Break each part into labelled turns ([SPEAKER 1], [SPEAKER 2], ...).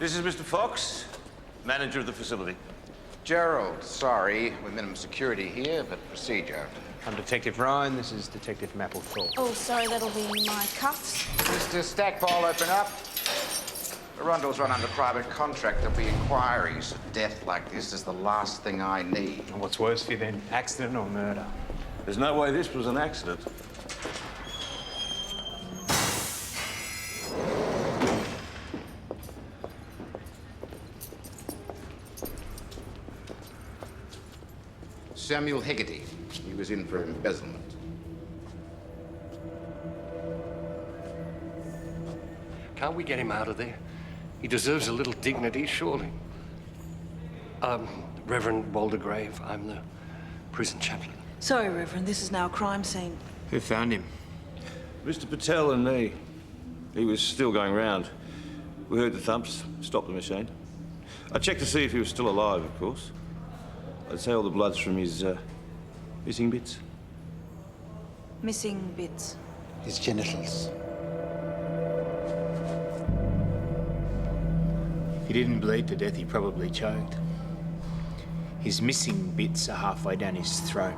[SPEAKER 1] This is Mr. Fox, manager of the facility.
[SPEAKER 2] Gerald, sorry, with minimum security here, but procedure.
[SPEAKER 3] I'm Detective Ryan. This is Detective Mapplethorpe.
[SPEAKER 4] Oh, sorry, that'll be my cuffs.
[SPEAKER 2] Mr. Stackpole, open up. Arundel's run under private contract. There'll be inquiries. A death like this is the last thing I need.
[SPEAKER 3] And what's worse for you then, accident or murder?
[SPEAKER 1] There's no way this was an accident.
[SPEAKER 2] Samuel Hegarty. He was in for embezzlement.
[SPEAKER 5] Can't we get him out of there? He deserves a little dignity, surely. Reverend Waldegrave, I'm the prison chaplain.
[SPEAKER 4] Sorry, Reverend, this is now a crime scene.
[SPEAKER 3] Who found him?
[SPEAKER 1] Mr. Patel and me. He was still going round. We heard the thumps, stopped the machine. I checked to see if he was still alive, of course. I'd say all the blood's from his missing bits.
[SPEAKER 4] Missing bits.
[SPEAKER 6] His genitals.
[SPEAKER 3] If he didn't bleed to death, he probably choked. His missing bits are halfway down his throat.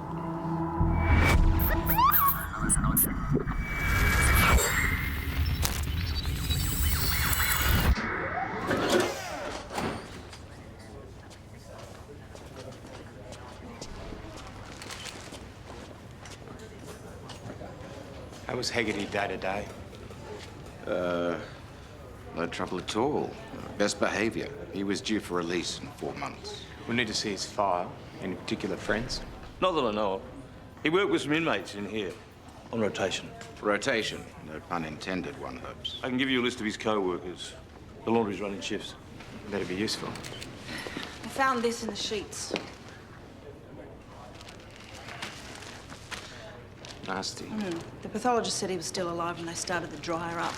[SPEAKER 3] How was Hegarty day to day?
[SPEAKER 2] No trouble at all. Best behavior. He was due for release in 4 months.
[SPEAKER 3] We'll need to see his file. Any particular friends?
[SPEAKER 1] Not that I know of. He worked with some inmates in here, on rotation.
[SPEAKER 2] Rotation. No pun intended, one hopes.
[SPEAKER 1] I can give you a list of his co-workers. The laundry's running shifts.
[SPEAKER 3] That'd be useful.
[SPEAKER 4] I found this in the sheets.
[SPEAKER 3] Nasty.
[SPEAKER 4] The pathologist said he was still alive when they started the dryer up.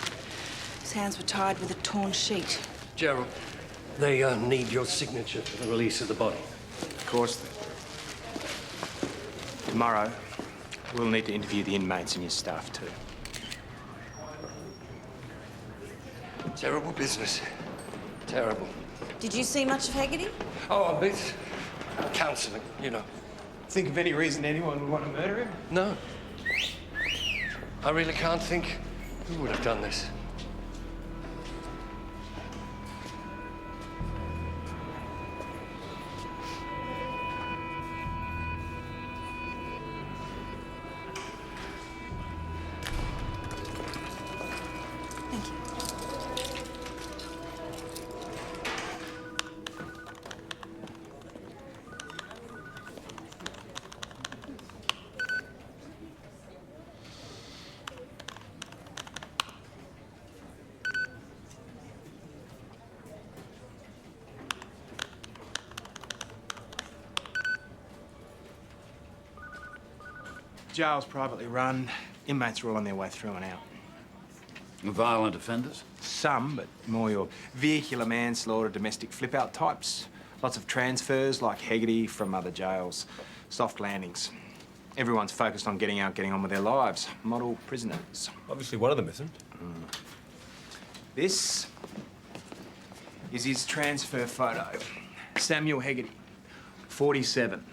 [SPEAKER 4] His hands were tied with a torn sheet.
[SPEAKER 5] Gerald, they need your signature for the release of the body.
[SPEAKER 2] Of course they do.
[SPEAKER 3] Tomorrow, we'll need to interview the inmates and your staff too.
[SPEAKER 5] Terrible business. Terrible.
[SPEAKER 4] Did you see much of Hegarty?
[SPEAKER 5] Oh, a bit. Counselling, you know.
[SPEAKER 3] Think of any reason anyone would want to murder him?
[SPEAKER 5] No. I really can't think who would have done this.
[SPEAKER 4] Thank you.
[SPEAKER 3] Jail's privately run. Inmates are all on their way through and out.
[SPEAKER 6] Violent offenders?
[SPEAKER 3] Some, but more your vehicular manslaughter, domestic flip-out types. Lots of transfers, like Hegarty, from other jails. Soft landings. Everyone's focused on getting out, getting on with their lives. Model prisoners.
[SPEAKER 7] Obviously, one of them isn't.
[SPEAKER 3] This is his transfer photo. Samuel Hegarty, 47.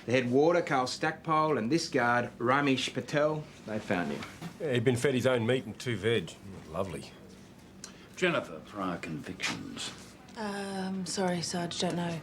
[SPEAKER 3] The head warder, Carl Stackpole, and this guard, Ramesh Patel, they found him.
[SPEAKER 7] Yeah, he'd been fed his own meat and 2 veg. Lovely.
[SPEAKER 6] Jennifer, prior convictions.
[SPEAKER 4] Sorry, Sarge, don't know.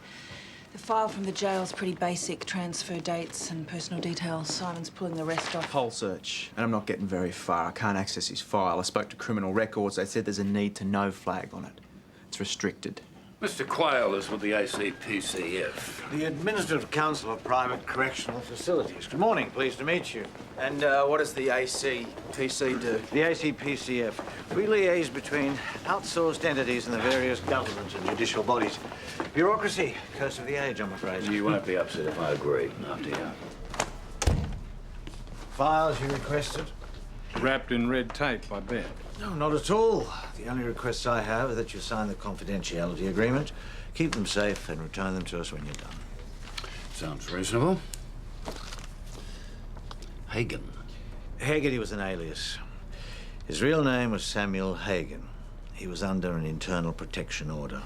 [SPEAKER 4] The file from the jail's pretty basic. Transfer dates and personal details. Simon's pulling the rest off.
[SPEAKER 8] Whole search, and I'm not getting very far. I can't access his file. I spoke to criminal records. They said there's a need to know flag on it. It's restricted.
[SPEAKER 6] Mr. Quayle is with the ACPCF.
[SPEAKER 9] The Administrative Council of Private Correctional Facilities. Good morning, pleased to meet you.
[SPEAKER 8] And what does the ACPC do?
[SPEAKER 9] The ACPCF. We liaise between outsourced entities and the various government and judicial bodies. Bureaucracy, curse of the age, I'm afraid.
[SPEAKER 6] You won't be upset if I agree, after you.
[SPEAKER 9] Files you requested?
[SPEAKER 10] Wrapped in red tape, I bet.
[SPEAKER 9] No, not at all. The only requests I have are that you sign the confidentiality agreement, keep them safe, and return them to us when you're done.
[SPEAKER 6] Sounds reasonable. Hagen.
[SPEAKER 9] Hegarty was an alias. His real name was Samuel Hagen. he was under an internal protection order.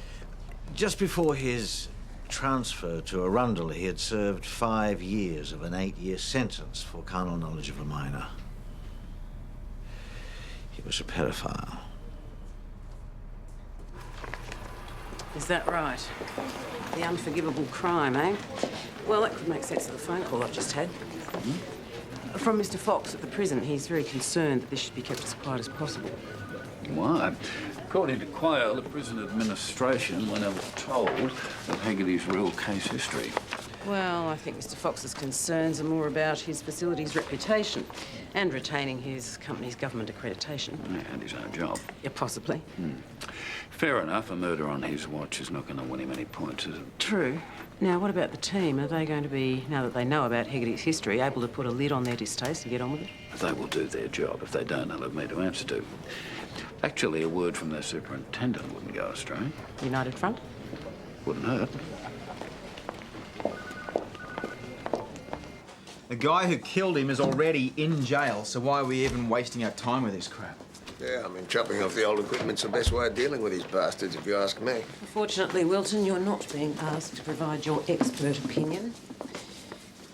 [SPEAKER 9] Just before his transfer to Arundel, he had served 5 years of an 8-year sentence for carnal knowledge of a minor. He was a pedophile.
[SPEAKER 11] Is that right? The unforgivable crime, eh? Well, that could make sense of the phone call I've just had. From Mr. Fox at the prison, he's very concerned that this should be kept as quiet as possible.
[SPEAKER 6] Why? According to Quayle, the prison administration were never told of Haggerty's real case history.
[SPEAKER 11] Well, I think Mr. Fox's concerns are more about his facility's reputation and retaining his company's government accreditation.
[SPEAKER 6] Yeah, and his own job.
[SPEAKER 11] Yeah, possibly.
[SPEAKER 6] Fair enough, a murder on his watch is not going to win him any points, is it?
[SPEAKER 11] True. Now, what about the team? Are they going to be, now that they know about Haggerty's history, able to put a lid on their distaste and get on with it?
[SPEAKER 6] They will do their job. If they don't, they'll have me to answer to. Actually, a word from their superintendent wouldn't go astray.
[SPEAKER 11] United Front?
[SPEAKER 6] Wouldn't hurt.
[SPEAKER 8] The guy who killed him is already in jail, so why are we even wasting our time with this crap?
[SPEAKER 12] Yeah, I mean, chopping off the old equipment's the best way of dealing with these bastards, if you ask me.
[SPEAKER 11] Fortunately, Wilton, you're not being asked to provide your expert opinion.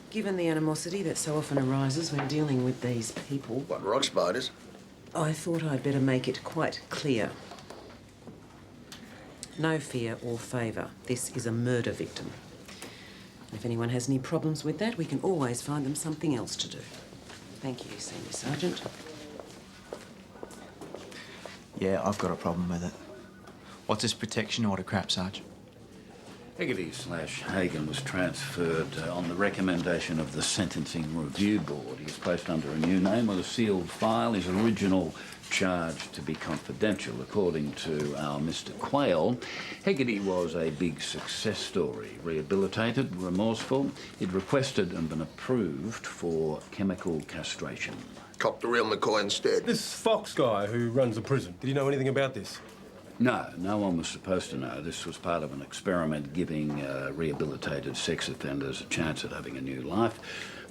[SPEAKER 11] Given the animosity that so often arises when dealing with these people...
[SPEAKER 12] What, rock spiders?
[SPEAKER 11] I thought I'd better make it quite clear. No fear or favour. This is a murder victim. If anyone has any problems with that, we can always find them something else to do. Thank you, Senior Sergeant.
[SPEAKER 8] Yeah, I've got a problem with it. What's this protection order crap, Sarge?
[SPEAKER 6] Haggerty/Hagen was transferred on the recommendation of the Sentencing Review Board. He was placed under a new name with a sealed file. His original charge to be confidential. According to our Mr. Quayle, Haggerty was a big success story. Rehabilitated, remorseful. He'd requested and been approved for chemical castration.
[SPEAKER 12] Copped the real McCoy instead.
[SPEAKER 7] This Fox guy who runs the prison, did he know anything about this?
[SPEAKER 6] No, no one was supposed to know. This was part of an experiment giving rehabilitated sex offenders a chance at having a new life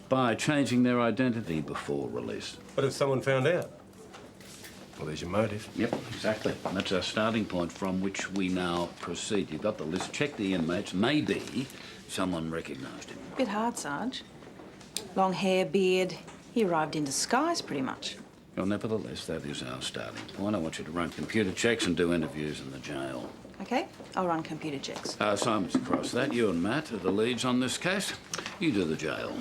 [SPEAKER 6] by changing their identity before release.
[SPEAKER 7] But if someone found out? Well, there's your motive.
[SPEAKER 6] Yep, exactly. And that's our starting point from which we now proceed. You've got the list. Check the inmates. Maybe someone recognised him.
[SPEAKER 4] Bit hard, Sarge. Long hair, beard. He arrived in disguise, pretty much.
[SPEAKER 6] Well, nevertheless, that is our starting point. I want you to run computer checks and do interviews in the jail.
[SPEAKER 4] OK, I'll run computer checks.
[SPEAKER 6] Simon's across that. You and Matt are the leads on this case. You do the jail.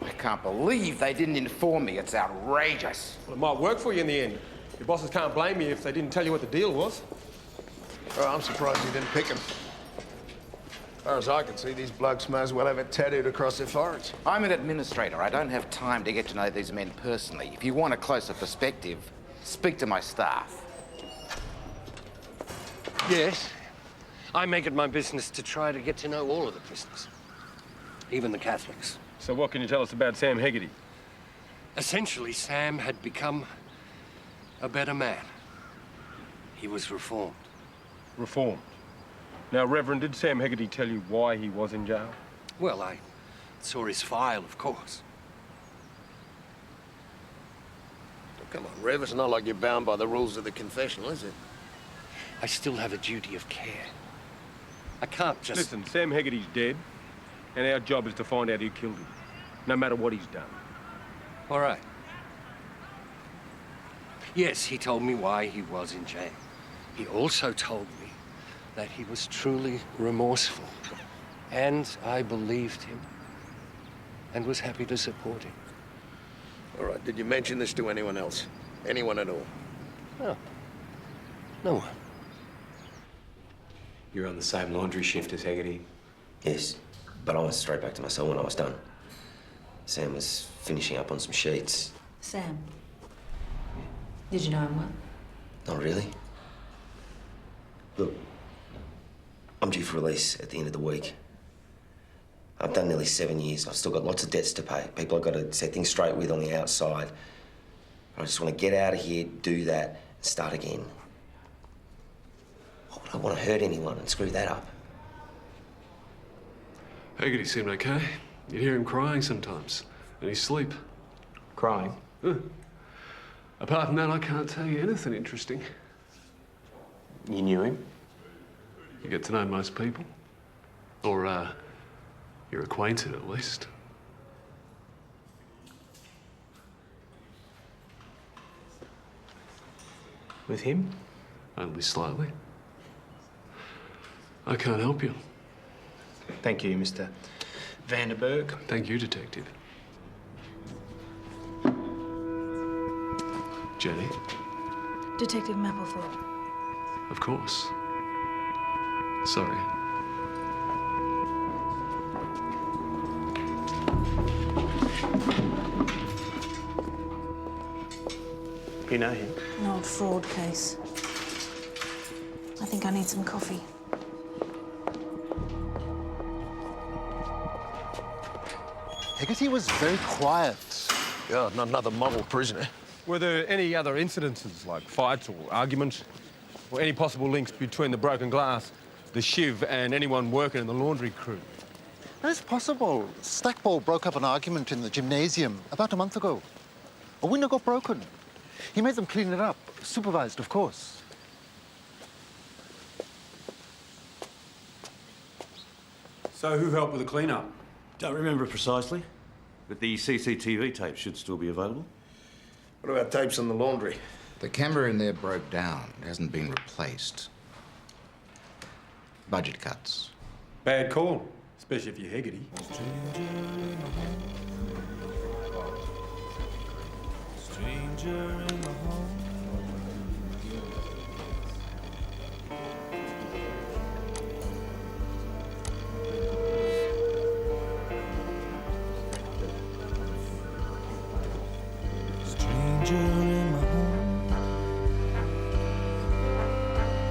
[SPEAKER 2] I can't believe they didn't inform me. It's outrageous.
[SPEAKER 7] Well, it might work for you in the end. Your bosses can't blame you if they didn't tell you what the deal was.
[SPEAKER 12] Oh, I'm surprised you didn't pick him. As far as I can see, these blokes may as well have it tattooed across their foreheads.
[SPEAKER 2] I'm an administrator. I don't have time to get to know these men personally. If you want a closer perspective, speak to my staff.
[SPEAKER 5] Yes. I make it my business to try to get to know all of the prisoners, even the Catholics.
[SPEAKER 7] So what can you tell us about Sam Haggerty?
[SPEAKER 5] Essentially, Sam had become a better man. He was reformed.
[SPEAKER 7] Reformed. Now, Reverend, did Sam Haggerty tell you why he was in jail?
[SPEAKER 5] Well, I saw his file, of course.
[SPEAKER 12] Oh, come on, Rev, it's not like you're bound by the rules of the confessional, is it?
[SPEAKER 5] I still have a duty of care. I can't just...
[SPEAKER 7] Listen, Sam Haggerty's dead, and our job is to find out who killed him, no matter what he's done.
[SPEAKER 5] All right. Yes, he told me why he was in jail. He also told me that he was truly remorseful. And I believed him and was happy to support him.
[SPEAKER 12] All right, did you mention this to anyone else? Anyone at all?
[SPEAKER 5] No. No one.
[SPEAKER 13] You're on the same laundry shift as Haggerty?
[SPEAKER 14] Yes, but I went straight back to my cell when I was done. Sam was finishing up on some sheets.
[SPEAKER 4] Sam. Did you know him well?
[SPEAKER 14] Not really. Look, I'm due for release at the end of the week. I've done nearly 7 years. I've still got lots of debts to pay. People I've got to set things straight with on the outside. I just want to get out of here, do that, and start again. Why would I want to hurt anyone and screw that up?
[SPEAKER 13] Haggerty seemed okay. You'd hear him crying sometimes, in his sleep.
[SPEAKER 8] Crying?
[SPEAKER 13] Apart from that, I can't tell you anything interesting.
[SPEAKER 3] You knew him?
[SPEAKER 13] You get to know most people. Or, you're acquainted at least.
[SPEAKER 3] With him?
[SPEAKER 13] Only slightly. I can't help you.
[SPEAKER 3] Thank you, Mr. Vanderberg.
[SPEAKER 13] Thank you, Detective. Jenny?
[SPEAKER 4] Detective Mapplethorpe.
[SPEAKER 13] Of course. Sorry.
[SPEAKER 3] You know him?
[SPEAKER 4] An old fraud case. I think I need some coffee.
[SPEAKER 12] Haggerty was very quiet. Yeah, not another model prisoner.
[SPEAKER 7] Were there any other incidences, like fights or arguments? Or any possible links between the broken glass, the shiv, and anyone working in the laundry crew?
[SPEAKER 15] That's possible. Stackpole broke up an argument in the gymnasium about a month ago. A window got broken. He made them clean it up, supervised, of course.
[SPEAKER 10] So who helped with the clean-up?
[SPEAKER 1] Don't remember precisely, but the CCTV tape should still be available.
[SPEAKER 12] What about tapes on the laundry?
[SPEAKER 2] The camera in there broke down. It hasn't been replaced. Budget cuts.
[SPEAKER 10] Bad call, especially if you're Haggerty.
[SPEAKER 16] Stranger in my home. Stranger in my home.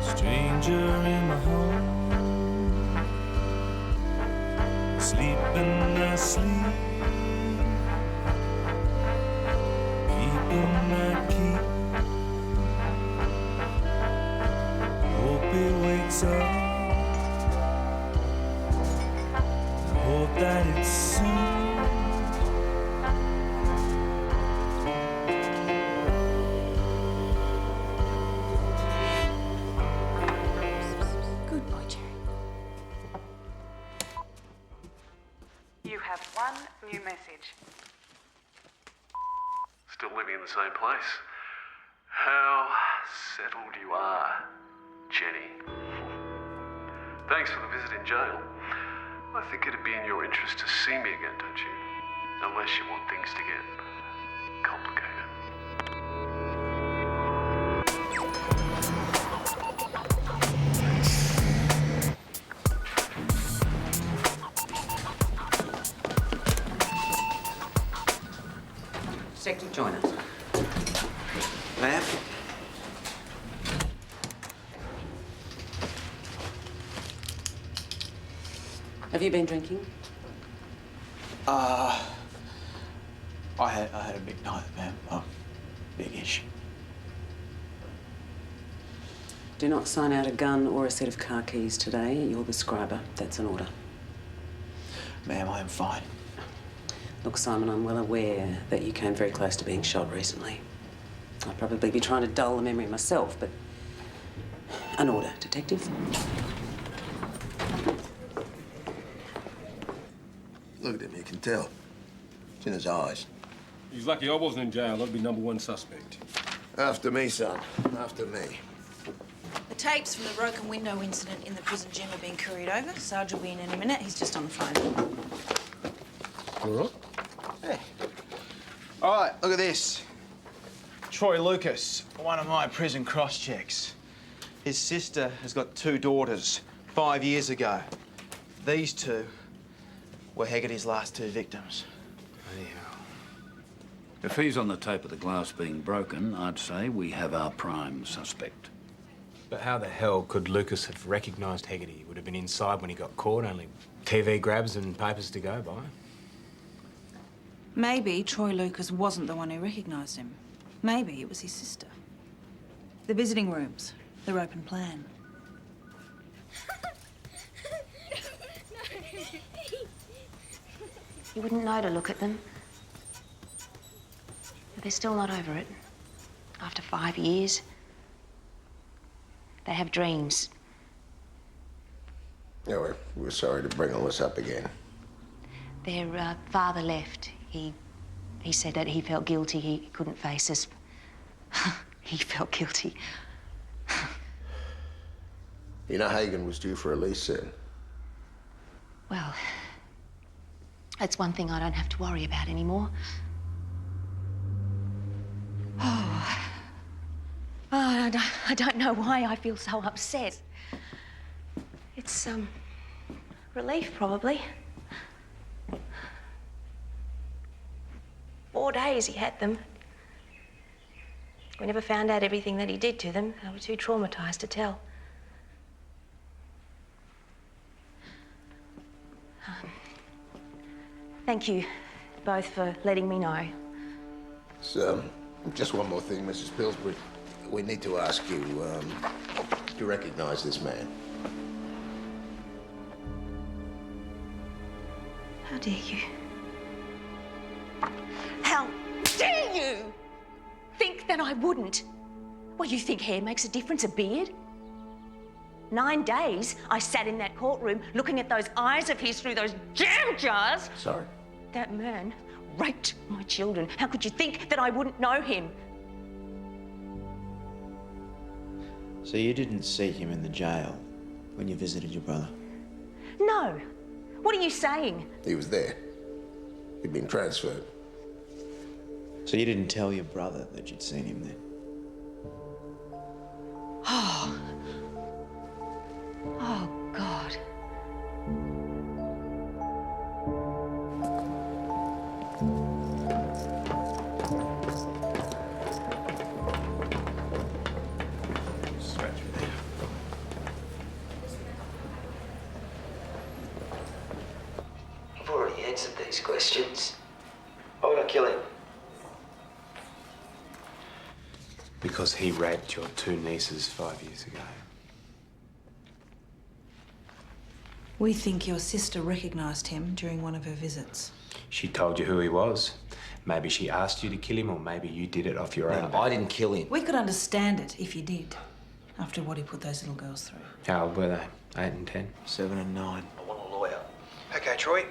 [SPEAKER 16] Stranger in my home. Sleeping I sleep. Keeping I keep. Hope he wakes up. I hope that it's soon.
[SPEAKER 4] Good boy, Jerry.
[SPEAKER 17] You have one new message.
[SPEAKER 13] Still living in the same place. How settled you are, Jenny. Thanks for the visit in jail. I think it'd be in your interest to see me again, don't you? Unless you want things to get complicated.
[SPEAKER 11] Detective, join us.
[SPEAKER 9] Ma'am?
[SPEAKER 11] Have you been drinking?
[SPEAKER 8] I had a big night, ma'am. Oh, big-ish.
[SPEAKER 11] Do not sign out a gun or a set of car keys today. You're the scriber. That's an order.
[SPEAKER 8] Ma'am, I am fine.
[SPEAKER 11] Look, Simon, I'm well aware that you came very close to being shot recently. I'll probably be trying to dull the memory myself, but an order, Detective.
[SPEAKER 12] Look at him, you can tell. It's in his eyes.
[SPEAKER 7] He's lucky I wasn't in jail. I'd be #1 suspect.
[SPEAKER 12] After me, son. After me.
[SPEAKER 4] The tapes from the broken window incident in the prison gym are being couried over. Sarge will be in any minute. He's just on the phone.
[SPEAKER 7] All right.
[SPEAKER 8] Hey. All right, look at this. Troy Lucas, one of my prison cross-checks. His sister has got 2 daughters, 5 years ago. These 2 were Haggerty's last 2 victims.
[SPEAKER 6] If he's on the tape of the glass being broken, I'd say we have our prime suspect.
[SPEAKER 3] But how the hell could Lucas have recognised Haggerty? He would have been inside when he got caught, only TV grabs and papers to go by.
[SPEAKER 4] Maybe Troy Lucas wasn't the one who recognised him. Maybe it was his sister. The visiting rooms, they're open plan.
[SPEAKER 18] You wouldn't know to look at them. They're still not over it. After 5 years, they have dreams.
[SPEAKER 12] Yeah, we're sorry to bring all this up again.
[SPEAKER 18] Their father left. He said that he felt guilty. He couldn't face us. He felt guilty.
[SPEAKER 12] You know Hagen was due for release soon.
[SPEAKER 18] Well, that's one thing I don't have to worry about anymore. Oh, I don't know why I feel so upset. It's, relief, probably. 4 days he had them. We never found out everything that he did to them. They were too traumatized to tell. Thank you both for letting me know.
[SPEAKER 12] So, just one more thing, Mrs. Pillsbury. We need to ask you, do you recognize this man?
[SPEAKER 18] How dare you? How dare you think that I wouldn't? Well, you think hair makes a difference, a beard? 9 days I sat in that courtroom looking at those eyes of his through those jam jars.
[SPEAKER 12] Sorry.
[SPEAKER 18] That man raped my children. How could you think that I wouldn't know him?
[SPEAKER 8] So you didn't see him in the jail when you visited your brother?
[SPEAKER 18] No. What are you saying?
[SPEAKER 12] He was there. He'd been transferred.
[SPEAKER 8] So you didn't tell your brother that you'd seen him then?
[SPEAKER 18] Oh. Oh, God.
[SPEAKER 14] I've already answered these questions. Why would I kill him?
[SPEAKER 3] Because he raped your 2 nieces 5 years ago.
[SPEAKER 4] We think your sister recognised him during one of her visits.
[SPEAKER 3] She told you who he was. Maybe she asked you to kill him, or maybe you did it off your own.
[SPEAKER 14] I didn't kill him.
[SPEAKER 4] We could understand it if you did, after what he put those little girls through.
[SPEAKER 3] How old were they? 8 and 10?
[SPEAKER 8] 7 and 9.
[SPEAKER 14] I want a lawyer.
[SPEAKER 3] Okay, Troy.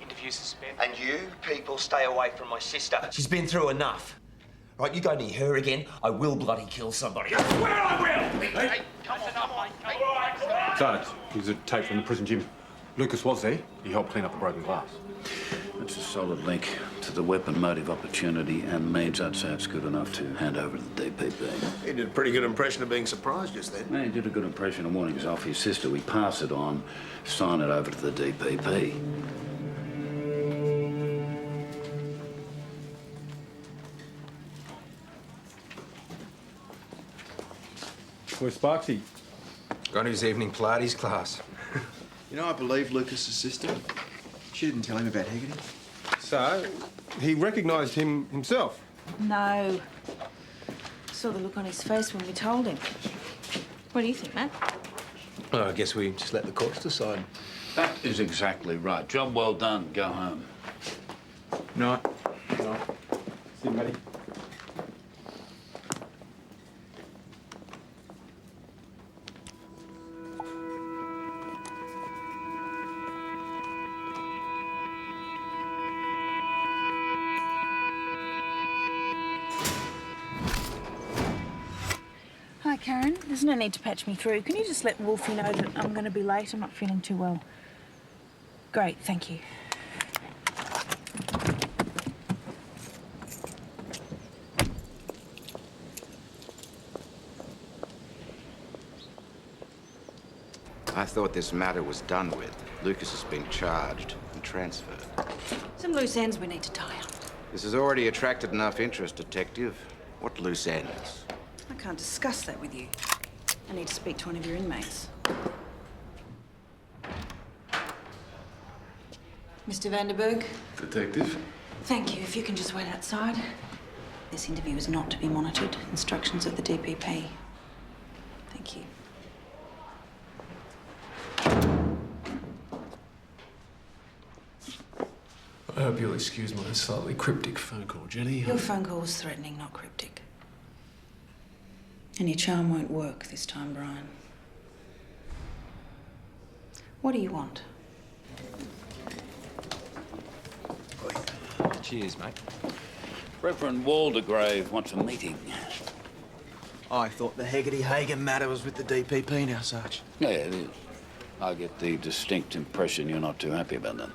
[SPEAKER 3] Interview suspended.
[SPEAKER 14] And you people stay away from my sister. She's been through enough. Right, you go near her again, I will bloody kill somebody. I swear I will!
[SPEAKER 12] Hey, come on.
[SPEAKER 10] Sarge, here's a tape from the prison gym. Lucas was there. He helped clean up the broken glass.
[SPEAKER 6] That's a solid link to the weapon, motive, opportunity, and means. I'd say it's good enough to hand over to the DPP.
[SPEAKER 12] He did a pretty good impression of being surprised just then.
[SPEAKER 6] Yeah, he did a good impression of warnings off his sister. We pass it on, sign it over to the DPP.
[SPEAKER 10] Where's Sparksy?
[SPEAKER 3] Got his evening Pilates class.
[SPEAKER 8] You know, I believe Lucas's sister. She didn't tell him about Haggerty.
[SPEAKER 7] So, he recognised him himself?
[SPEAKER 4] No. Saw the look on his face when we told him. What do you think, Matt?
[SPEAKER 3] Well, I guess we just let the courts decide.
[SPEAKER 6] That is exactly right. Job well done. Go home.
[SPEAKER 8] No.
[SPEAKER 10] No. See you, Matty.
[SPEAKER 4] Hi, Karen. There's no need to patch me through. Can you just let Wolfie know that I'm going to be late? I'm not feeling too well. Great, thank you.
[SPEAKER 2] I thought this matter was done with. Lucas has been charged and transferred.
[SPEAKER 4] Some loose ends we need to tie up.
[SPEAKER 2] This has already attracted enough interest, Detective. What loose ends?
[SPEAKER 4] I can't discuss that with you. I need to speak to one of your inmates. Mr. Vanderberg?
[SPEAKER 10] Detective?
[SPEAKER 4] Thank you. If you can just wait outside. This interview is not to be monitored. Instructions of the DPP. Thank you.
[SPEAKER 13] I hope you'll excuse my slightly cryptic phone call, Jenny.
[SPEAKER 4] Your phone call was threatening, not cryptic. And your charm won't work this time, Brian. What do you want?
[SPEAKER 3] Cheers, mate.
[SPEAKER 6] Reverend Waldegrave wants a meeting.
[SPEAKER 8] I thought the Hagen matter was with the DPP now, Sarge.
[SPEAKER 6] Yeah, it is. I get the distinct impression you're not too happy about that.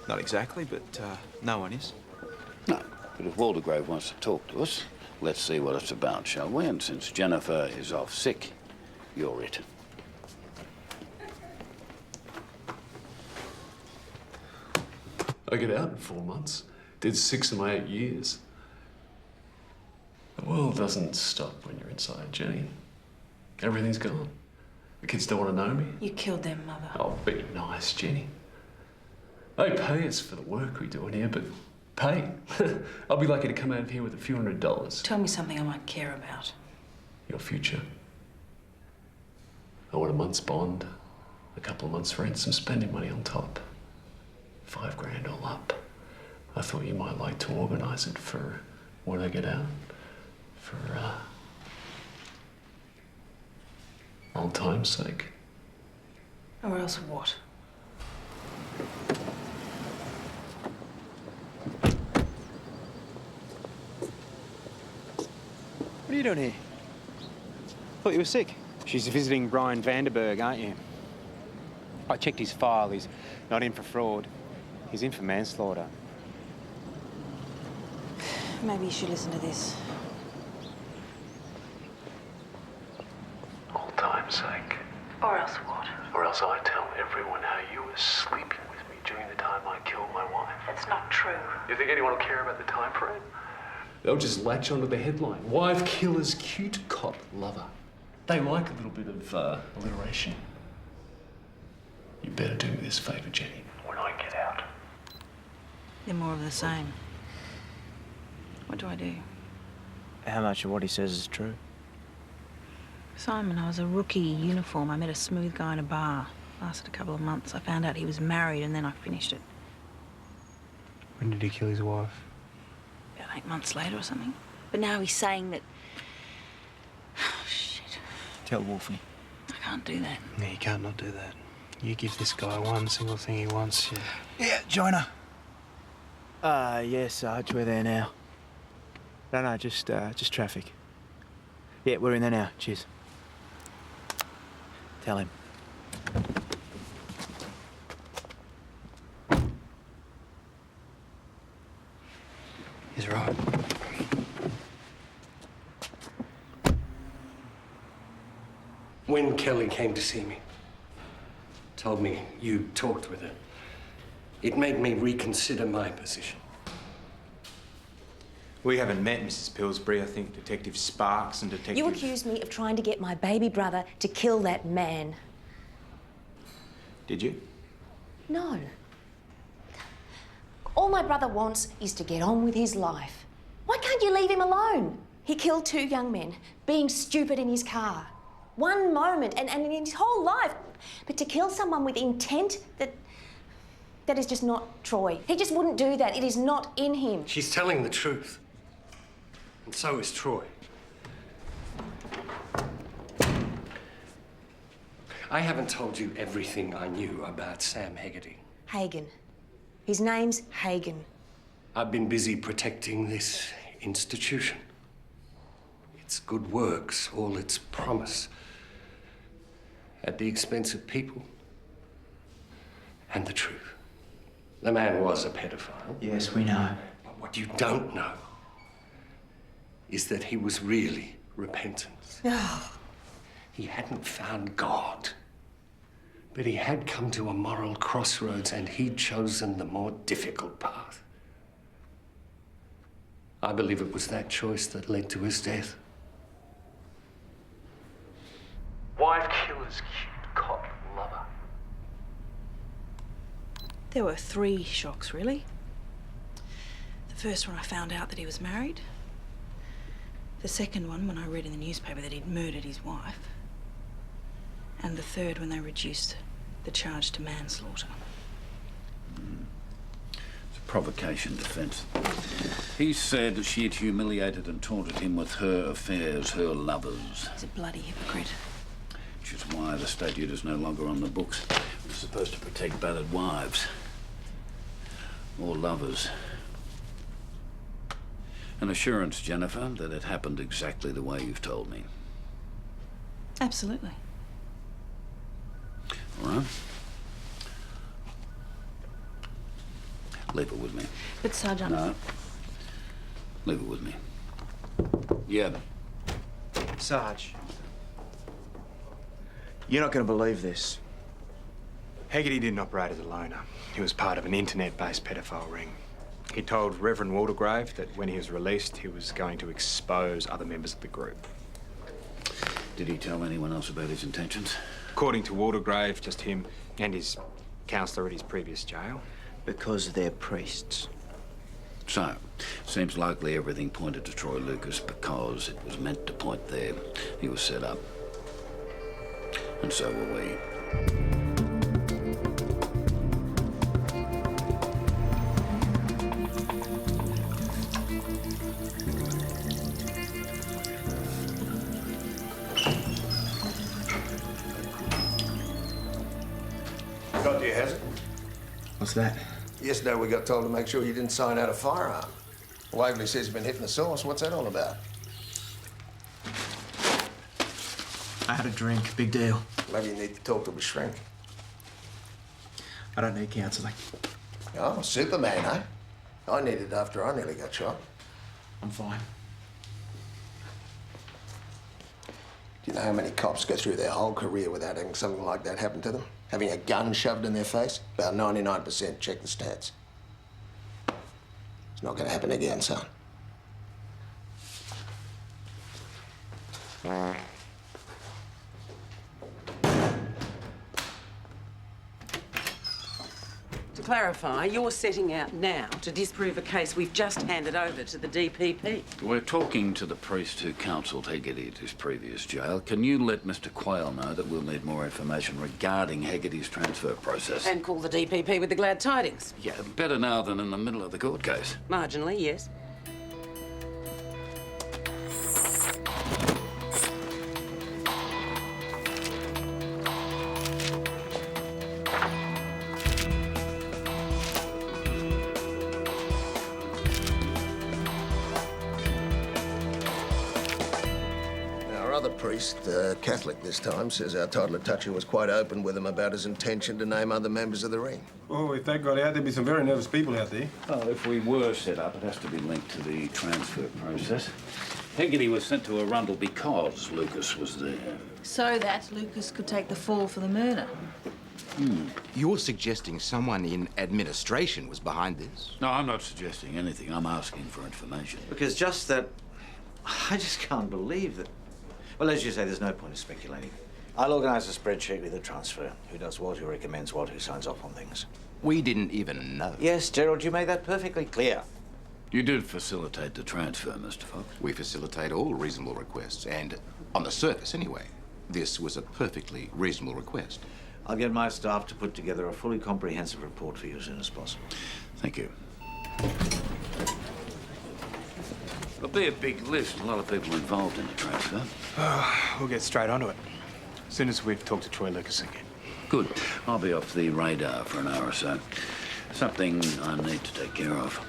[SPEAKER 8] Not exactly, but no one is.
[SPEAKER 6] No, but if Waldegrave wants to talk to us, let's see what it's about, shall we? And since Jennifer is off sick, you're it.
[SPEAKER 13] I get out in 4 months. Did 6 of my 8 years. The world doesn't stop when you're inside, Jenny. Everything's gone. The kids don't want to know me.
[SPEAKER 4] You killed their mother.
[SPEAKER 13] Oh, be nice, Jenny. They pay us for the work we do in here, but pay. I'll be lucky to come out of here with a few $100s.
[SPEAKER 4] Tell me something I might care about.
[SPEAKER 13] Your future. I want a month's bond, a couple of months' rent, some spending money on top. 5 grand all up. I thought you might like to organise it for when I get out. For, old time's sake.
[SPEAKER 4] Or else what?
[SPEAKER 3] What are you doing here? Thought you were sick. She's visiting Brian Vanderberg, aren't you? I checked his file. He's not in for fraud. He's in for manslaughter.
[SPEAKER 4] Maybe you should listen to this.
[SPEAKER 13] Old time's sake.
[SPEAKER 4] Or else what?
[SPEAKER 13] Or else I tell everyone how you were sleeping with me during the time I killed my wife.
[SPEAKER 4] That's not true.
[SPEAKER 13] You think anyone will care about the time frame? They'll just latch onto the headline. Wife killer's cute cop lover. They like a little bit of alliteration. You better do me this favour, Jenny, when I get out.
[SPEAKER 4] They're more of the same. What do I do?
[SPEAKER 8] How much of what he says is true?
[SPEAKER 4] Simon, I was a rookie uniform. I met a smooth guy in a bar. Lasted a couple of months. I found out he was married and then I finished it.
[SPEAKER 3] When did he kill his wife?
[SPEAKER 4] About 8 months later or something. But now he's saying that... Oh, shit.
[SPEAKER 8] Tell Wolfie.
[SPEAKER 4] I can't do that.
[SPEAKER 3] Yeah, you can't not do that. You give this guy one single thing he wants, yeah.
[SPEAKER 8] Yeah, join her. Yes, Sarge, we're there now. No, just traffic. Yeah, we're in there now. Cheers. Tell him.
[SPEAKER 3] He's right.
[SPEAKER 5] When Kelly came to see me, told me you talked with her, it made me reconsider my position.
[SPEAKER 3] We haven't met, Mrs. Pillsbury. I think Detective Sparks and Detective...
[SPEAKER 18] You accused me of trying to get my baby brother to kill that man.
[SPEAKER 3] Did you?
[SPEAKER 18] No. All my brother wants is to get on with his life. Why can't you leave him alone? He killed 2 young men, being stupid in his car. One moment, and in his whole life. But to kill someone with intent, that is just not Troy. He just wouldn't do that. It is not in him.
[SPEAKER 5] She's telling the truth. And so is Troy. I haven't told you everything I knew about Sam Hegarty.
[SPEAKER 18] Hagen. His name's Hagen.
[SPEAKER 5] I've been busy protecting this institution. Its good works, all its promise. At the expense of people. And the truth. The man was a pedophile.
[SPEAKER 8] Yes, we know.
[SPEAKER 5] But what you don't know is that he was really repentant. He hadn't found God. But he had come to a moral crossroads and he'd chosen the more difficult path. I believe it was that choice that led to his death. Wife killer's cute cop lover.
[SPEAKER 4] There were 3 shocks, really. The first one, I found out that he was married. The second one, when I read in the newspaper that he'd murdered his wife. And the third, when they reduced the charge to manslaughter.
[SPEAKER 6] provocation defence. He said she had humiliated and taunted him with her affairs, her lovers.
[SPEAKER 4] He's a bloody hypocrite.
[SPEAKER 6] Which is why the statute is no longer on the books. It's supposed to protect battered wives or lovers. An assurance, Jennifer, that it happened exactly the way you've told me.
[SPEAKER 4] Absolutely.
[SPEAKER 6] All right. Leave it with me.
[SPEAKER 4] But, Sergeant...
[SPEAKER 6] No. Leave it with me. Yeah.
[SPEAKER 8] Sarge, you're not going to believe this.
[SPEAKER 3] Haggerty didn't operate as a loner. He was part of an internet-based pedophile ring. He told Reverend Waldegrave that when he was released, he was going to expose other members of the group.
[SPEAKER 6] Did he tell anyone else about his intentions?
[SPEAKER 3] According to Waldegrave, just him and his counsellor at his previous jail.
[SPEAKER 8] Because they're priests.
[SPEAKER 6] So, seems likely everything pointed to Troy Lucas because it was meant to point there. He was set up. And so were we.
[SPEAKER 12] Got to you, has it?
[SPEAKER 8] What's that?
[SPEAKER 12] Yesterday we got told to make sure you didn't sign out a firearm. Waverley says you've been hitting the source. What's that all about?
[SPEAKER 8] I had a drink. Big deal.
[SPEAKER 12] Maybe you need to talk to a shrink.
[SPEAKER 8] I don't need counselling.
[SPEAKER 12] Oh, Superman, eh? I needed it after I nearly got shot.
[SPEAKER 8] I'm fine.
[SPEAKER 12] Do you know how many cops go through their whole career without having something like that happen to them? Having a gun shoved in their face? About 99%. Check the stats. It's not going to happen again, son.
[SPEAKER 11] To clarify, you're setting out now to disprove a case we've just handed over to the DPP.
[SPEAKER 6] We're talking to the priest who counselled Haggerty at his previous jail. Can you let Mr. Quayle know that we'll need more information regarding Haggerty's transfer process?
[SPEAKER 11] And call the DPP with the glad tidings.
[SPEAKER 6] Yeah, better now than in the middle of the court case.
[SPEAKER 11] Marginally, yes.
[SPEAKER 12] Priest, Catholic this time, says our toddler toucher was quite open with him about his intention to name other members of the ring.
[SPEAKER 10] Oh, if that got out, there'd be some very nervous people out there.
[SPEAKER 6] Oh, if we were set up, it has to be linked to the transfer process. Haggerty was sent to Arundel because Lucas was there.
[SPEAKER 4] So that Lucas could take the fall for the murder.
[SPEAKER 2] You're suggesting someone in administration was behind this?
[SPEAKER 6] No, I'm not suggesting anything. I'm asking for information.
[SPEAKER 9] Because just that... I just can't believe that... Well, as you say, there's no point in speculating. I'll organise a spreadsheet with a transfer. Who does what, who recommends what, who signs off on things.
[SPEAKER 2] We didn't even know.
[SPEAKER 9] Yes, Gerald, you made that perfectly clear.
[SPEAKER 6] You did facilitate the transfer, Mr. Fox.
[SPEAKER 2] We facilitate all reasonable requests, and on the surface, anyway, this was a perfectly reasonable request.
[SPEAKER 9] I'll get my staff to put together a fully comprehensive report for you as soon as possible.
[SPEAKER 6] Thank you. It'll be a big list. A lot of people involved in the transfer.
[SPEAKER 3] We'll get straight onto it. As soon as we've talked to Troy Lucas again.
[SPEAKER 6] Good. I'll be off the radar for an hour or so. Something I need to take care of.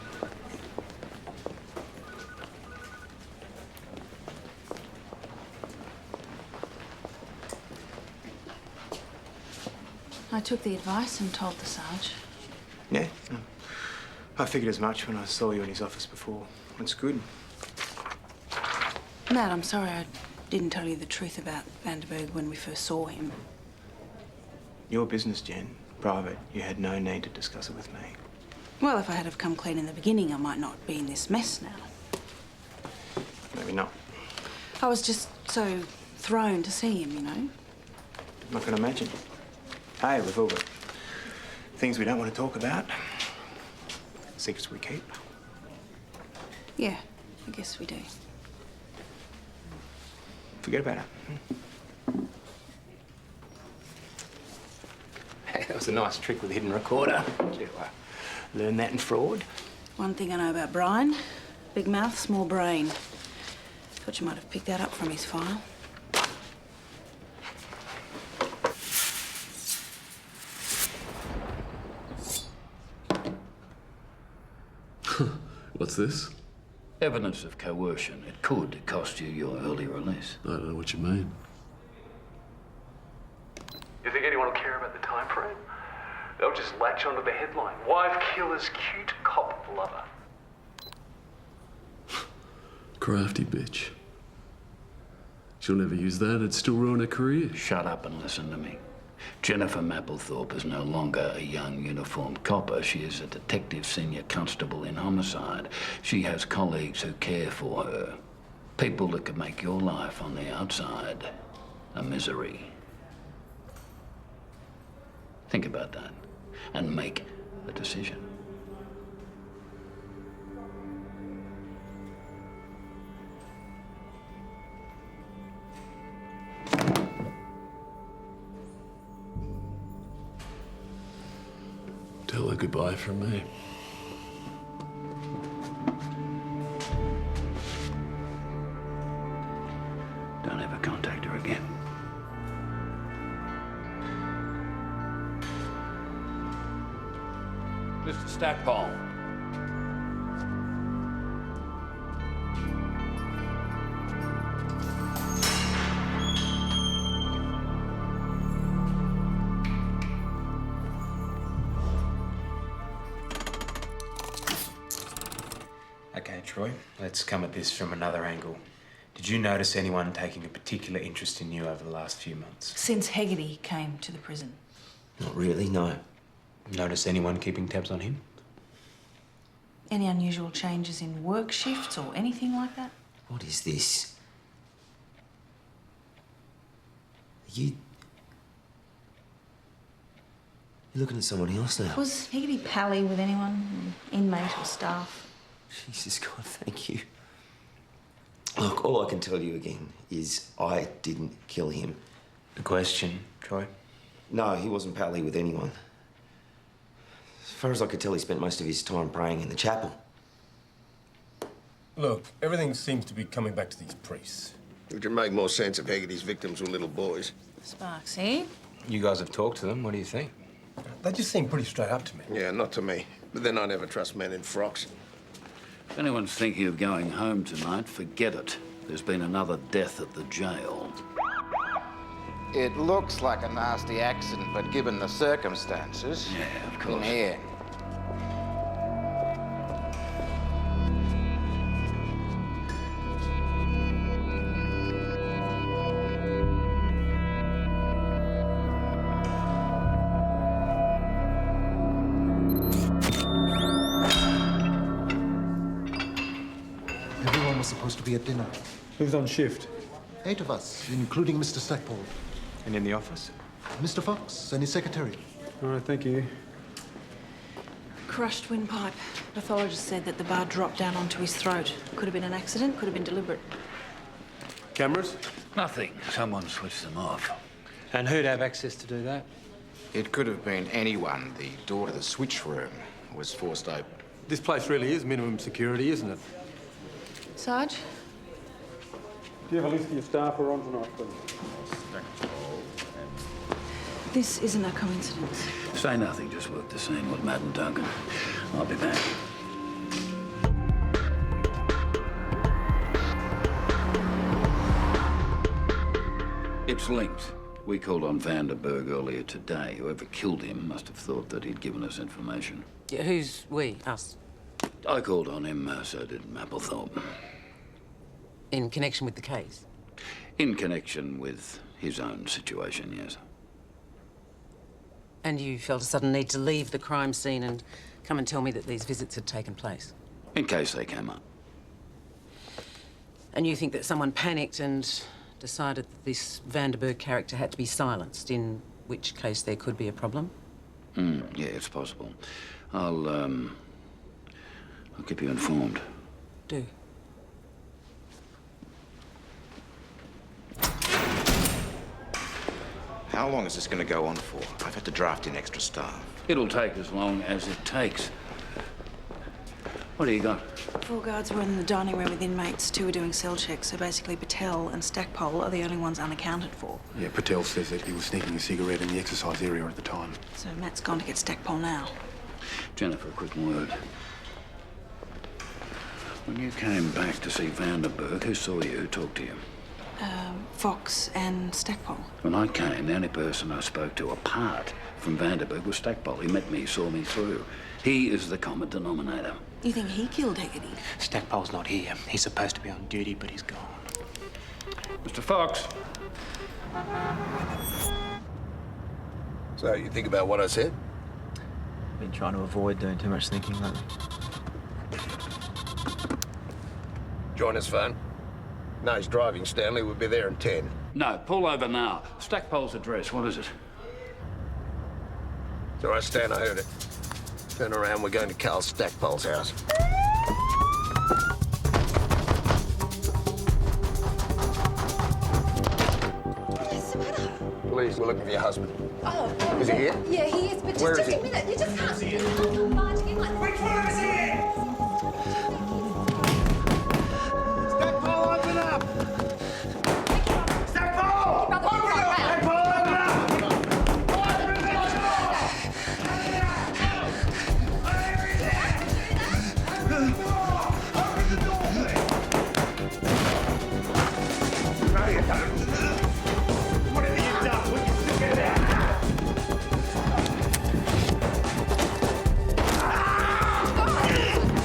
[SPEAKER 4] I took the advice and told the Sarge.
[SPEAKER 3] Yeah? I figured as much when I saw you in his office before. It's good.
[SPEAKER 4] Matt, I'm sorry I didn't tell you the truth about Vanderberg when we first saw him.
[SPEAKER 3] Your business, Jen. Private. You had no need to discuss it with me.
[SPEAKER 4] Well, if I had have come clean in the beginning, I might not be in this mess now.
[SPEAKER 3] Maybe not.
[SPEAKER 4] I was just so thrown to see him, you know.
[SPEAKER 3] I can imagine. Hey, we've all got things we don't want to talk about. Secrets we keep.
[SPEAKER 4] Yeah, I guess we do.
[SPEAKER 3] Forget about it. Hey, that was a nice trick with the hidden recorder. Gee, Learn that in fraud.
[SPEAKER 4] One thing I know about Brian, big mouth, small brain. Thought you might have picked that up from his file.
[SPEAKER 13] What's this?
[SPEAKER 6] Evidence of coercion. It could cost you your early release.
[SPEAKER 13] I don't know what you mean. You think anyone will care about the time frame? They'll just latch onto the headline. Wife killer's cute cop lover. Crafty bitch. She'll never use that. It'd still ruin her career.
[SPEAKER 6] Shut up and listen to me. Jennifer Mapplethorpe is no longer a young uniformed copper. She is a detective senior constable in Homicide. She has colleagues who care for her. People that could make your life on the outside a misery. Think about that and make a decision.
[SPEAKER 13] Tell her goodbye from me.
[SPEAKER 6] Don't ever contact her again. Mr. Stackpole.
[SPEAKER 3] Okay, Troy, let's come at this from another angle. Did you notice anyone taking a particular interest in you over the last few months?
[SPEAKER 4] Since Hegarty came to the prison.
[SPEAKER 14] Not really, no.
[SPEAKER 3] Notice anyone keeping tabs on him?
[SPEAKER 4] Any unusual changes in work shifts or anything like that?
[SPEAKER 14] What is this? You're looking at someone else now.
[SPEAKER 4] Was Hegarty pally with anyone, inmate or staff?
[SPEAKER 14] Jesus God, thank you. Look, all I can tell you again is I didn't kill him.
[SPEAKER 3] The question, Troy?
[SPEAKER 14] No, he wasn't pally with anyone. As far as I could tell, he spent most of his time praying in the chapel.
[SPEAKER 7] Look, everything seems to be coming back to these priests.
[SPEAKER 12] It would make more sense if Hegarty's victims were little boys.
[SPEAKER 4] Sparks, eh?
[SPEAKER 3] You guys have talked to them. What do you think?
[SPEAKER 7] They just seem pretty straight up to me.
[SPEAKER 12] Yeah, not to me. But then I never trust men in frocks.
[SPEAKER 6] If anyone's thinking of going home tonight, forget it. There's been another death at the jail.
[SPEAKER 2] It looks like a nasty accident, but given the circumstances...
[SPEAKER 6] Yeah, of course.
[SPEAKER 2] In here.
[SPEAKER 15] Everyone was supposed to be at dinner.
[SPEAKER 10] Who's on shift?
[SPEAKER 15] 8 of us, including Mr. Stackpole.
[SPEAKER 3] And in the office?
[SPEAKER 15] Mr. Fox and his secretary.
[SPEAKER 10] All right, thank you.
[SPEAKER 4] Crushed windpipe. Pathologist said that the bar dropped down onto his throat. Could have been an accident, could have been deliberate.
[SPEAKER 7] Cameras?
[SPEAKER 6] Nothing. Someone switched them off.
[SPEAKER 3] And who'd have access to do that?
[SPEAKER 2] It could have been anyone. The door to the switch room was forced open.
[SPEAKER 7] This place really is minimum security, isn't it?
[SPEAKER 4] Sarge?
[SPEAKER 10] Do you have a list of your staff who are on tonight, please?
[SPEAKER 4] This isn't a coincidence.
[SPEAKER 6] Say nothing, just work the scene with Matt and Duncan. I'll be back. It's linked. We called on Vanderberg earlier today. Whoever killed him must have thought that he'd given us information.
[SPEAKER 11] Yeah, who's we? Us?
[SPEAKER 6] I called on him, so did Mapplethorpe.
[SPEAKER 11] In connection with the case?
[SPEAKER 6] In connection with his own situation, yes.
[SPEAKER 11] And you felt a sudden need to leave the crime scene and come and tell me that these visits had taken place?
[SPEAKER 6] In case they came up.
[SPEAKER 11] And you think that someone panicked and decided that this Vanderberg character had to be silenced, in which case there could be a problem?
[SPEAKER 6] Yeah, it's possible. I'll keep you informed.
[SPEAKER 11] Do.
[SPEAKER 2] How long is this going to go on for? I've had to draft in extra staff.
[SPEAKER 6] It'll take as long as it takes. What do you got?
[SPEAKER 4] 4 guards were in the dining room with inmates. 2 were doing cell checks. So basically, Patel and Stackpole are the only ones unaccounted for.
[SPEAKER 10] Yeah, Patel says that he was sneaking a cigarette in the exercise area at the time.
[SPEAKER 4] So Matt's gone to get Stackpole now.
[SPEAKER 6] Jennifer, a quick word. When you came back to see Vanderberg, who saw you, who talked to you?
[SPEAKER 4] Fox and Stackpole.
[SPEAKER 6] When I came, the only person I spoke to apart from Vanderberg was Stackpole. He met me, saw me through. He is the common denominator.
[SPEAKER 4] You think he killed Haggerty?
[SPEAKER 3] Stackpole's not here. He's supposed to be on duty, but he's gone.
[SPEAKER 6] Mr. Fox.
[SPEAKER 12] So, you think about what I said?
[SPEAKER 19] Been trying to avoid doing too much thinking lately.
[SPEAKER 12] Join his phone. No, he's driving, Stanley. We'll be there in 10.
[SPEAKER 6] No, pull over now. Stackpole's address, what is it?
[SPEAKER 12] It's all right, Stan, I heard it. Turn around, we're going to Carl Stackpole's house.
[SPEAKER 20] What's the matter?
[SPEAKER 12] Police, we're looking for your husband.
[SPEAKER 20] Oh,
[SPEAKER 12] Is he here?
[SPEAKER 20] Yeah, he is, but
[SPEAKER 12] Where
[SPEAKER 20] just
[SPEAKER 12] is
[SPEAKER 20] a
[SPEAKER 12] he?
[SPEAKER 20] minute. You just can't barging in like... Which one is it?
[SPEAKER 12] Stackpole, open up!
[SPEAKER 20] Stackpole! Open up!
[SPEAKER 12] Stackpole, open up!
[SPEAKER 16] What have you done? Will you stick it out?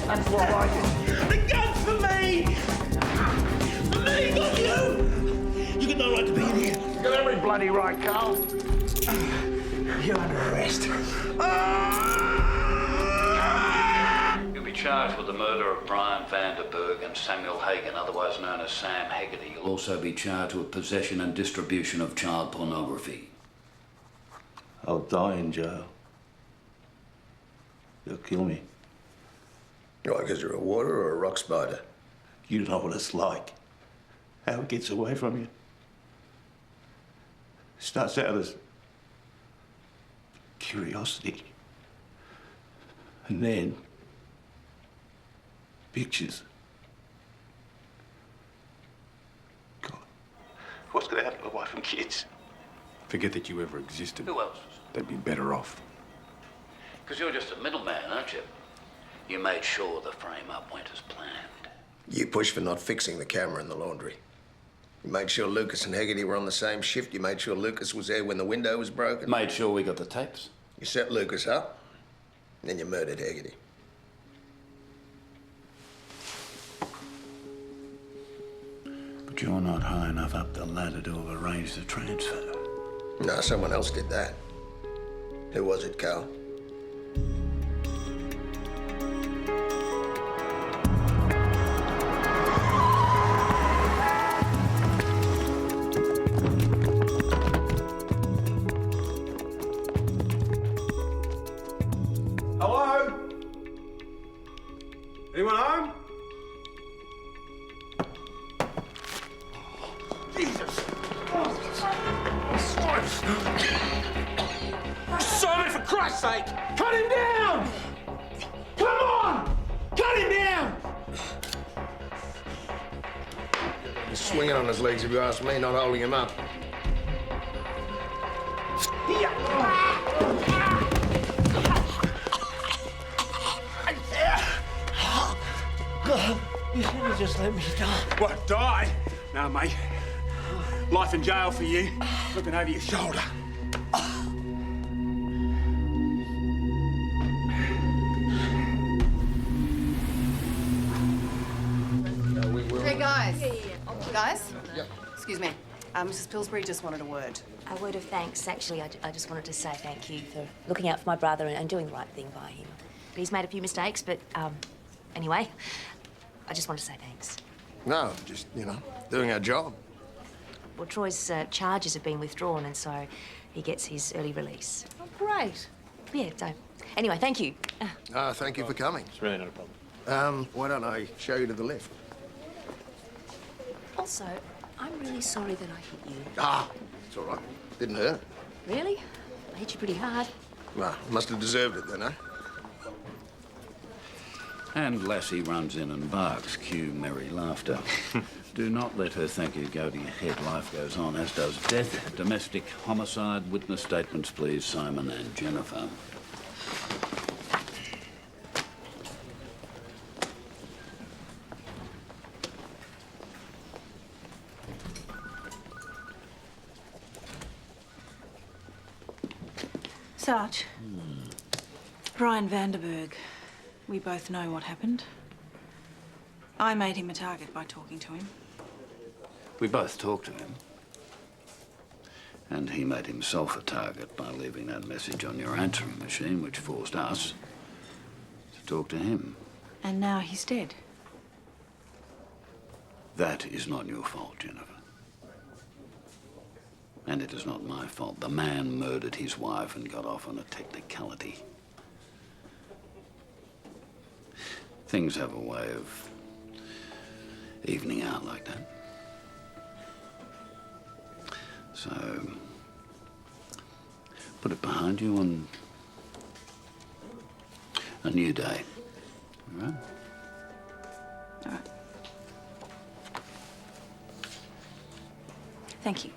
[SPEAKER 12] That's what I did.
[SPEAKER 16] The gun's for me! For me, not you! You got no right to be in here.
[SPEAKER 12] You got every bloody right, Carl.
[SPEAKER 16] You're under arrest.
[SPEAKER 6] You'll be charged with the murder of Brian Vanderberg and Samuel Hagan, otherwise known as Sam Haggerty. You'll also be charged with possession and distribution of child pornography.
[SPEAKER 1] I'll die in jail. They'll kill me.
[SPEAKER 12] Why, because you're a water or a rock spider?
[SPEAKER 1] You don't know what it's like. How it gets away from you. Starts out as curiosity. And then pictures. God, what's going to happen to my wife and kids?
[SPEAKER 10] Forget that you ever existed.
[SPEAKER 6] Who else?
[SPEAKER 10] They'd be better off.
[SPEAKER 6] Because you're just a middleman, aren't you? You made sure the frame-up went as planned.
[SPEAKER 12] You pushed for not fixing the camera in the laundry. You made sure Lucas and Haggerty were on the same shift. You made sure Lucas was there when the window was broken.
[SPEAKER 6] Made sure we got the tapes.
[SPEAKER 12] You set Lucas up, and then you murdered Haggerty.
[SPEAKER 6] But you're not high enough up the ladder to have arranged the transfer.
[SPEAKER 12] No, someone else did that. Who was it, Carl?
[SPEAKER 7] Hello? Anyone home? Jesus! Simon, for Christ's sake! Cut him down! Come on! Cut him down!
[SPEAKER 12] He's swinging on his legs, if you ask me, not holding him up.
[SPEAKER 16] God, you should have just let me die.
[SPEAKER 7] What, die? No, mate. Life in jail for you. Looking over your shoulder.
[SPEAKER 21] Hey, guys. Guys? Excuse me. Mrs. Pillsbury just wanted a word.
[SPEAKER 18] A word of thanks. Actually, I just wanted to say thank you for looking out for my brother and doing the right thing by him. He's made a few mistakes, but anyway, I just wanted to say thanks.
[SPEAKER 12] No, just, doing our job.
[SPEAKER 18] Well, Troy's charges have been withdrawn, and so he gets his early release.
[SPEAKER 21] Oh, great.
[SPEAKER 18] Yeah, so anyway, thank you.
[SPEAKER 12] Thank you for coming.
[SPEAKER 10] It's really not a problem.
[SPEAKER 12] Why don't I show you to the lift?
[SPEAKER 18] Also, I'm really sorry that I hit you.
[SPEAKER 12] It's all right. Didn't hurt.
[SPEAKER 18] Really? I hit you pretty hard.
[SPEAKER 12] Well, must have deserved it then, eh?
[SPEAKER 6] And Lassie runs in and barks, cue merry laughter. Do not let her think you go to your head. Life goes on, as does death. Domestic homicide. Witness statements, please, Simon and Jennifer.
[SPEAKER 4] Sarge. Brian Vanderberg. We both know what happened. I made him a target by talking to him.
[SPEAKER 6] We both talked to him. And he made himself a target by leaving that message on your answering machine, which forced us to talk to him.
[SPEAKER 4] And now he's dead.
[SPEAKER 6] That is not your fault, Jennifer. And it is not my fault. The man murdered his wife and got off on a technicality. Things have a way of evening out like that. So, put it behind you on a new day, all right?
[SPEAKER 4] All right. Thank you.